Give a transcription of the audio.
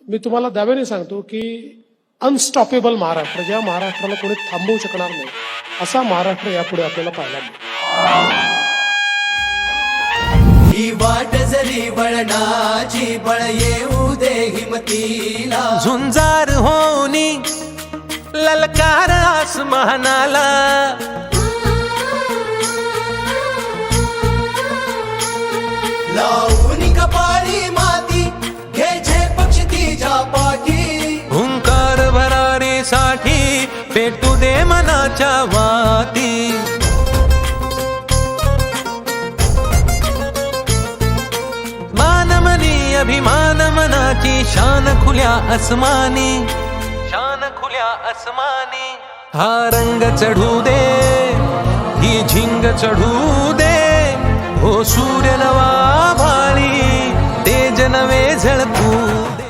मी तुम्हाला दाव्याने सांगतो की अनस्टॉपेबल महाराष्ट्र, ज्या महाराष्ट्राला कोणी थांबवू शकणार नाही, असा महाराष्ट्र यापुढे आपल्याला पाहायला मिळेल. ही वाट जरी वळणाची, बळ येऊ दे हिमतीला. झुंजार होनी ललकार आसमानाला, लावून कपाळी माती, घे झेपक्ष तिच्या पाठी. हुंकार भरारीसाठी पेटू दे मनाच्या वाती. मानमनी अभिमान मनाची, शान खुल्या आसमानी, शान खुल्या आसमानी. हा रंग चढू दे, ही झिंग चढू दे, हो सूर्य नवा भाळी, तेज नवे झळकू दे.